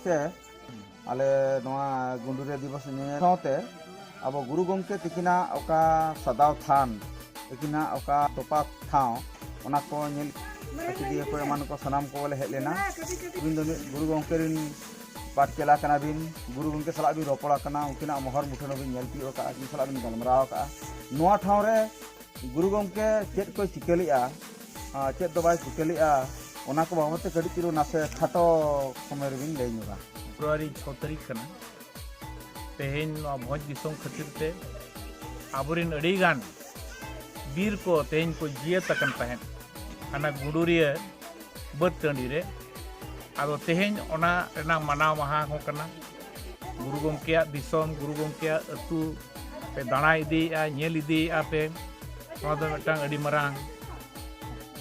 गमके आले नवा गुंडुरे दिवस साथे अब गुरु गमके तिकिना ओका सदाव थान तिकिना ओका तोपा ठाव ओना को नेल अतिदिया को एमान को सनाम को बोले हेलेना बिन दो गुरु गमके रिन पाठ केला कना बिन गुरु गमके सला बिन रोपड़ा कना उकिना मोहर मुठन बिन नेल पियो का बिन सला बिन गलमराव का नवा ठाव रे गुरु गमके चेत को चिकलिया चेत दो बाय चिकलिया ओना को बाबते कड़ी तिरु नासे खाटो समय रे बिन लेनुगा फेब्रुआरी 6 तारीख कना तेहेन भोज दिसों खातिर ते आबोरिन अड़ीगान बीर को तेहेन को जिया तकन तहन आना गुडुरिया बद टंडी रे आदो तेहेन ओना रेना मनाव महा हो कना गुरु गमकेया दिसोम गुरु गमकेया अतु पे दाणा इदी आ नेल इदी आ पे नोआ दो मिटांग अड़ी मरांग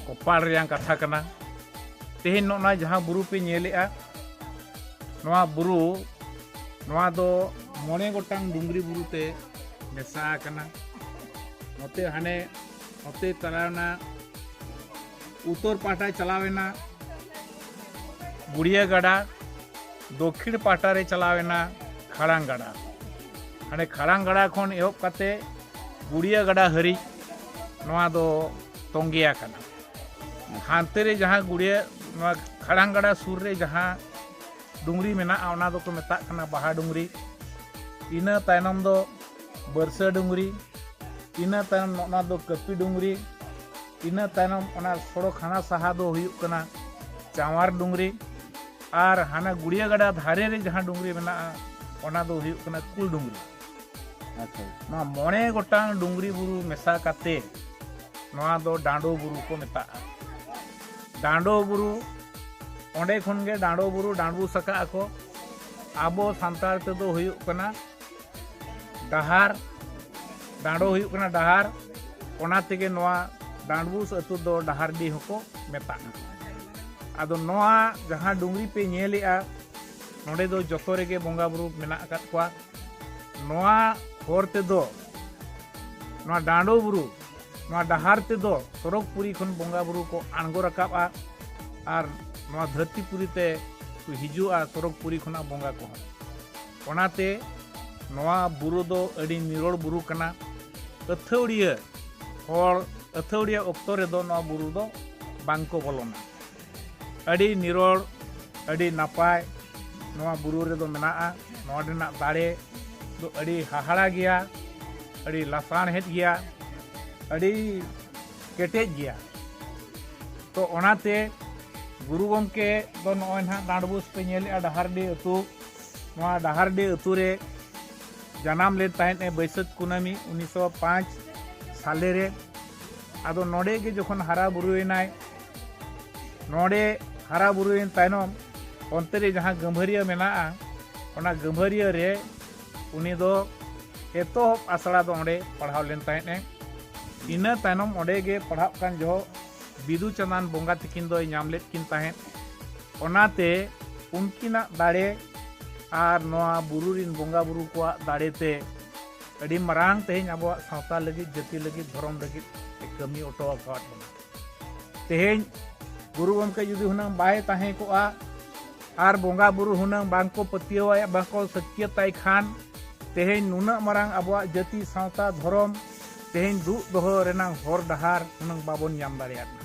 कोपाल रेयां कथा कना तेहेन ओना जहां बुरु पे नेलेआ नोआ बुरु नोआ दो मोने गोटांग डुंगरी बुरुते मेसा कना नोते हाने नोते चलावना उत्तर पाटा चलावेना गुड़िया गड़ा दक्षिण पाटा रे चलावेना खड़ांग गड़ा हाने खड़ांग गड़ा खन एहब काते गुड़िया गड़ा हरी नोआ दो तोंगिया कना हानते रे जहां गुड़िया नोआ खड़ांग गड़ा सुर रे जहां डुंगरी मेना ओना दो को मेता कना बाहा डुंगरी इना तायनम दो बरसा डुंगरी इना तायनम ओना दो कपी डुंगरी इना तायनम ओना सड़ो खाना साहा दो हुयुक कना चावार डुंगरी आर हाना गुड़िया गड़ा धारे रे जहां डुंगरी मेना ओना दो हुयुक कना कुल डुंगरी अच्छा ना मोने गोटांग डुंगरी बुरु मेसा काते नोआ दो डांडो बुरु को मेता डांडो बुरु ओंडे खन गे डांडो बुरु डांडबू सका को आबो सांतार ते दो हुयुक कना डहार डांडो हुयुक कना डहार ओना तेगे नोआ डांडबूस अतु दो डहार डी हको मेता आदो नोआ जहां डुंगरी पे नेलेआ नोडे दो जतो रेगे बोंगा बुरु मेना अकात कोआ नोआ होर ते दो नोआ डांडो बुरु नोआ डहार ते दो सरकपुरी खन बोंगा बुरु को आणगो रकाबा आर नोआ धरतीपुरी ते हिजुआ सरकपुरी खना बोंगा को ओनाते नोआ बुरु दो अड़ी निरोड़ बुरु कना अथौड़िया होर अथौड़िया ऑक्तो रे दो नोआ बुरु दो बांको बोलोना अड़ी निरोड़ अड़ी नापाय नोआ बुरु रे दो मेनाआ नोआ रेना दाड़े दो अड़ी हाहाड़ा गया अड़ी लासान हेट गया अड़ी केटेज गया तो ओनाते गुरु गमके दो नॉय ना डांडबूस पे नेलेआ डहारडी अतु नोआ डहारडी अतु रे जनाम ले ताहेने बैसाख कुनामी 1905 साले रे आदो नोडे गे जखन हारा बुरुयनाय नोडे हारा बुरुयन तायनम ओंते रे जहां गंभरिया मेनाआ ओना गंभरिया रे उनी दो एतो आसड़ा दो ओंडे पढ़ाव लेन ताहेने इना तायनम ओंडे गे पढ़ाव कान जो बिदु चंदान बोंगा तकिन दो नाम लेत किन ताहेन ओनाते उनकिना दाड़े आर नोआ बुरुरिन बोंगा बुरु को दाड़े ते अड़ी मरांग तेहेन अब सावता लगी जाति लगी धर्म लगी कमी ऑटो अकाउट तेहेन गुरु गमके जुदी हुनंग बाय ताहे को आर बोंगा बुरु हुनंग बांको पतियवा बांको सत्यताय खान तेहेन नुना मरांग अब जाति सावता धर्म तेहेन दु दोह रेनांग होर डहार हुनंग बाबन नाम दाड़ेयाना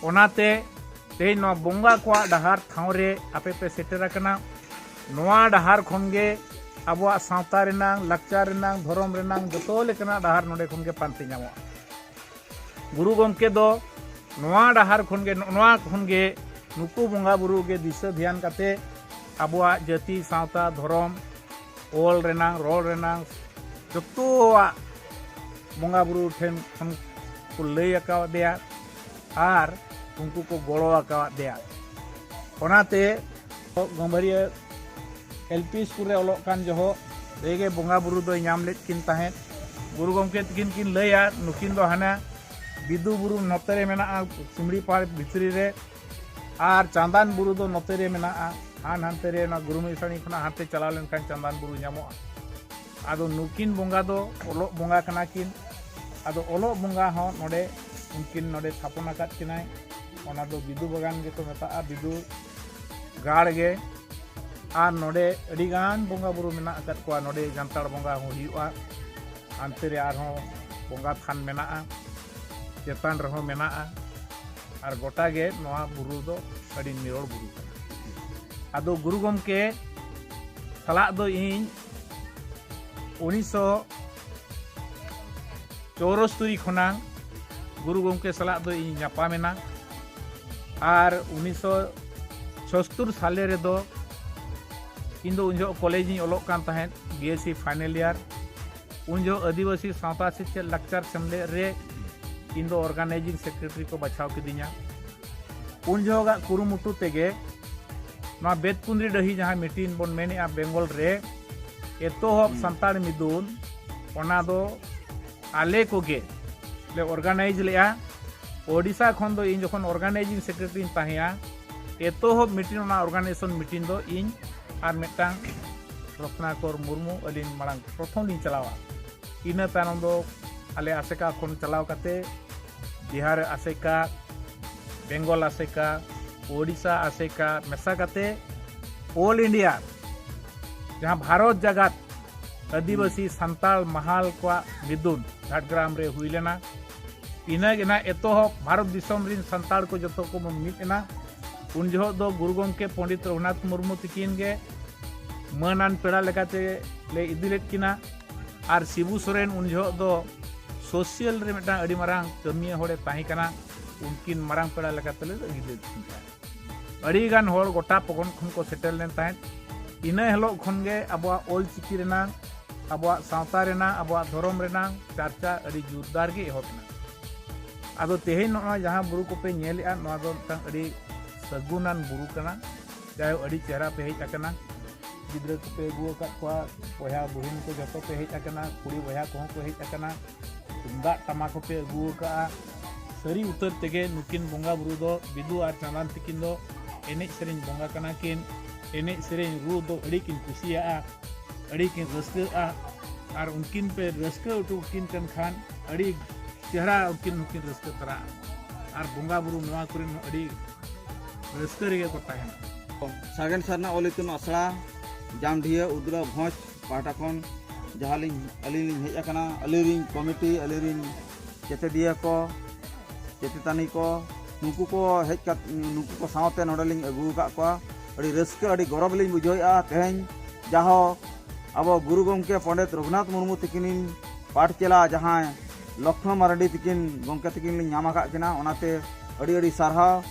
ओनाते तेहेन नोआ बोंगा को डहार ठाव रे आपे पे सेटेरा कना नोआ डहार खनगे अब सावता रेनांग लाकचार रेनांग धर्म रेनांग जतो लेकना डहार नोडे खनगे पांते नामो गुरु गमके दो नोआ डहार खनगे नोआ खनगे नुकु बोंगा बुरु गे दिशा ध्यान काते अब जाति सावता धर्म ओल रेनांग रोल रेनांग जतो बोंगा बुरु ठेन खन को लई अकावदेया आर उनको को गोड़ो अकावदेया ओनाते गंभरिया एलपी स्कूल रे ओलोक कान जहो रेगे बोंगा बुरु दो नाम लेत किन ताहेन गुरु गमके तकिन किन लैया नुकिन दो हाना बिदु बुरु नोते रे मेना सिमड़ी पार भितरी रे आर चांदान बुरु दो नोते रे मेना हान हानते रे ना गुरु मिसानी खना हाते चला लेन कान चांदान बुरु नामो आदो नुकिन बोंगा दो ओलोक बोंगा कना किन आदो ओलोक बोंगा हो नोडे उनकिन नोडे थापन आकात किनाय ओना दो बिदु बगान गे तो मेता बिदु गाड़ गे और नोडे अड़ीगान बोंगा बुरु मेना अकत कोआ नोडे जानताड़ बोंगा हो हुआ अंते रे आरहों बोंगा थान मेना चेतान रहो मेना और गोटा गे नोआ बुरु दो अड़ी निरोड़ बुरु आदो गुरु गमके सलाह दो इन 1974 खना गुरु गमके सलाह दो इन नापामेना और 1976 साले रे दो इन दो उनजो कॉलेज इन ओलोक कान तहें बीएससी फाइनल ईयर उनजो आदिवासी सावता सेचेद लाक्चर सेमले रे इन दो ऑर्गेनाइजिंग सेक्रेटरी को बचाव किदिया उनजो गा कुरुमुटु तेगे ना बेतपुंद्री डही जहाँ मीटिंग बन मेने बेंगल रे एतोहब संताड़ मिदुन ओना दो आले कोगे ले ऑर्गेनाइज लेया ओडिशा खन दो इन जखन ऑर्गेनाइजिंग सेक्रेटरी ताहिया एतोहब मीटिंग ओना ऑर्गेनाइजेशन मीटिंग दो इन और मेटांग रत्नाकर मुर्मू अलिन मांग प्रथम दिन चलावा इना तानम दो आले आसेका खन चलाव काते बिहार आसेका बेंगल आसेका ओडिशा आसेका मेसा काते ऑल इंडिया जहाँ भारत जगत आदिवासी संताल महाल को मिदुन झाटग्राम रे हुई लेना इना एतोहब भारत दिसम रिन संताल को जतो को मिदना उन जो दो गुरु गमके पंडित रघुनाथ मुर्मू तकिन गे मानान पेड़ा लेकाते ले इदिलेट किना और शिबू सोरेन उन जो दो सोशल रे मेटा अड़ी मारांग कमिया होड़े ताही कना उनकिन मारांग पेड़ा लेकाते ले इदिलेट किना अड़ी गान होड़ गोटा पगन खन को सेटल लेन ताहे इना हेलो खन गे अबवा ओल चिकी रेना अबवा सावता रेना अबवा धर्म रेना चर्चा अड़ी जोरदार गे एहबना आदो तेहेन नोना जहां बुरु को पे नेलेआ नोआ दो मिदटांग अड़ी सगुनान बुरु कना जाय अड़ी चेहरा पे हेज आकना गिद्रा को पे गुआ का बया बहिन को जतो पे हेज आकना कुड़ी बया को हेज आकना तुंदा टमा को पे गुआ का सरी उतर तेगे नुकिन बोंगा बुरु दो बिदु और चांदान तकिन दो एने सेरेन बोंगा कना किन एने सेरेन रू दो अड़ी किन कुसिया अड़ी किन रस्का और उनकिन पे रस्का उठू किन कन खान अड़ी चेहरा उनकिन रस्का तरा और बोंगा बुरु नवा कुरिन अड़ी रस्का रे को ताहेना सागेन सरना ओलितुन असड़ा जामढिया उदरा भोज पाटा खन जहालिन अलिन हेज आकना अलिरिन कमिटी अलिरिन चेतेदिया को चेतेतानी को नुकु को हेज का नुकु को सावते नोडलिन अगु का को अड़ी रस्का अड़ी गौरव लिन बुझोया तेहेन जाहो अब गुरु गमके पंडित रघुनाथ मुर्मू तकिन पाठ चला जहाँ लक्ष्मण मारडी तकिन गमके तकिन लिन नामा का किना ओनाते अड़ी अड़ी सारहाव